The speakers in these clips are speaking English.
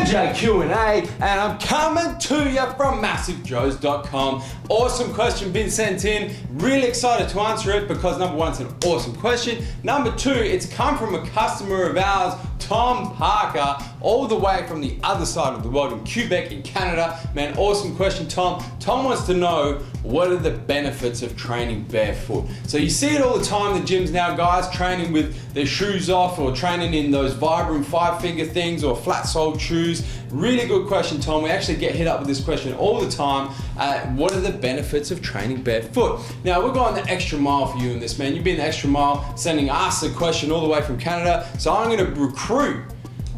MJ Q&A, and I'm coming to you from MassiveJoes.com. Awesome question been sent in. Really excited to answer it because number one, it's an awesome question. Number two, it's come from a customer of ours, Tom Parker, all the way from the other side of the world in Quebec in Canada. Man, awesome question, Tom. Tom wants to know, what are the benefits of training barefoot? So you see it all the time in the gyms now, guys, training with their shoes off or training in those Vibram 5-finger things or flat-soled shoes. Really good question, Tom. We actually get hit up with this question all the time. What are the benefits of training barefoot? Now, we're going the extra mile for you in this, man. You've been the extra mile sending us a question all the way from Canada. So I'm gonna recruit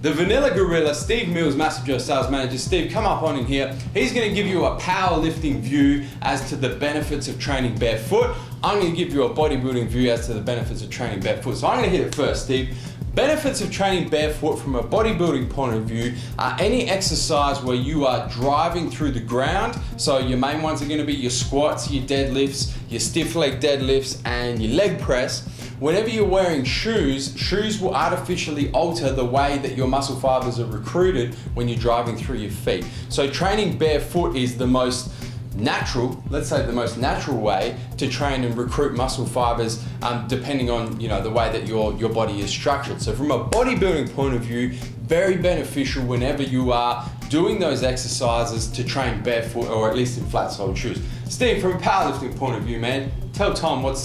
the Vanilla Gorilla, Steve Mills, MassiveJoes Sales Manager. Steve, come up on in here. He's gonna give you a powerlifting view as to the benefits of training barefoot. I'm gonna give you a bodybuilding view as to the benefits of training barefoot. So I'm gonna hit it first, Steve. Benefits of training barefoot from a bodybuilding point of view are any exercise where you are driving through the ground. So your main ones are gonna be your squats, your deadlifts, your stiff leg deadlifts, and your leg press. Whenever you're wearing shoes, shoes will artificially alter the way that your muscle fibers are recruited when you're driving through your feet. So training barefoot is the most natural, let's say the most natural way to train and recruit muscle fibers, depending on the way that your body is structured. So from a bodybuilding point of view, very beneficial whenever you are doing those exercises to train barefoot or at least in flat-soled shoes. Steve, from a powerlifting point of view, man, tell Tom what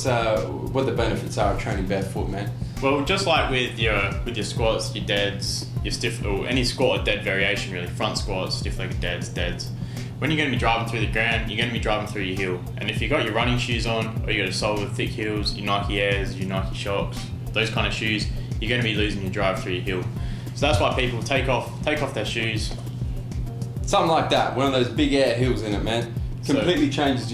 the benefits are of training barefoot, man. Well, just like with your squats, your deads, your stiff, or any squat or dead variation really, front squats, stiff leg deads. When you're going to be driving through the ground, you're going to be driving through your heel. And if you've got your running shoes on, or you got a sole with thick heels, your Nike Airs, your Nike Shocks, those kind of shoes, you're going to be losing your drive through your heel. So that's why people take off their shoes. Something like that, one of those big air heels in it, man. Completely changes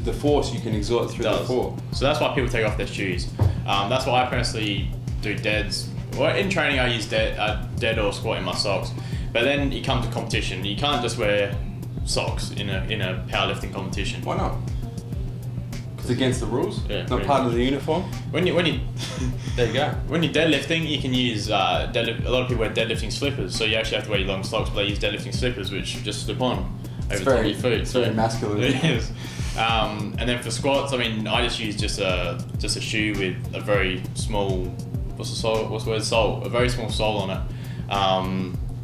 the force you can exert through the floor. So that's why people take off their shoes. That's why I personally do deads. Well, in training I use dead or squat in my socks. But then you come to competition, you can't just wear socks in a powerlifting competition. Why not? It's against the rules. Yeah, not part of the uniform. When you there you go. When you're deadlifting, you can use a lot of people wear deadlifting slippers, so you actually have to wear your long socks, but they use deadlifting slippers, which just slip on over top of your feet. It's very masculine. It is. And then for squats, I mean, I just use just a shoe with a very small, what's the word? Sole. A very small sole on it.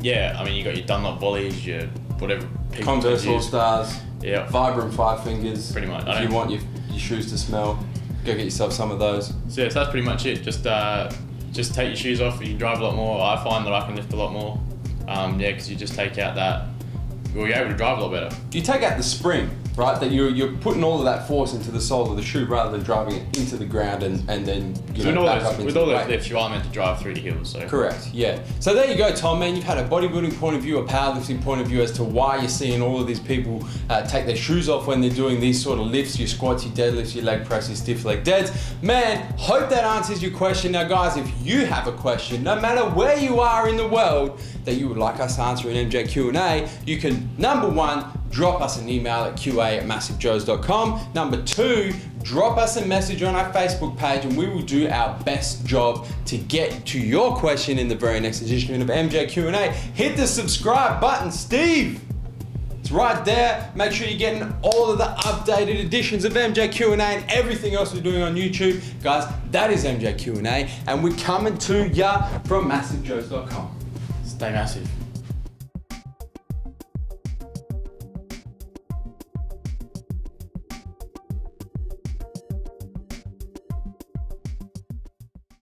Yeah, I mean, you got your Dunlop volleys, your whatever. Converse All Stars. Yeah. Vibram 5 fingers. Pretty much. If you want your shoes to smell, go get yourself some of those. So yeah, so that's pretty much it. Just take your shoes off. You can drive a lot more. I find that I can lift a lot more. Yeah, because you just take out that. Well, you're able to drive a lot better. You take out the spring, right? That you're putting all of that force into the sole of the shoe rather than driving it into the ground and then back up into with all those lifts, you are meant to drive through the heels. So correct, yeah. So there you go, Tom, man. You've had a bodybuilding point of view, a powerlifting point of view as to why you're seeing all of these people take their shoes off when they're doing these sort of lifts, your squats, your deadlifts, your leg press, your stiff leg deads. Man, hope that answers your question. Now, guys, if you have a question, no matter where you are in the world, that you would like us to answer in MJ Q&A, you can, number one, drop us an email at qa@massivejoes.com. Number two, drop us a message on our Facebook page and we will do our best job to get to your question in the very next edition of MJ Q&A. Hit the subscribe button, Steve. It's right there. Make sure you're getting all of the updated editions of MJ Q&A and everything else we're doing on YouTube. Guys, that is MJ Q&A and we're coming to ya from MassiveJoes.com. Stay massive.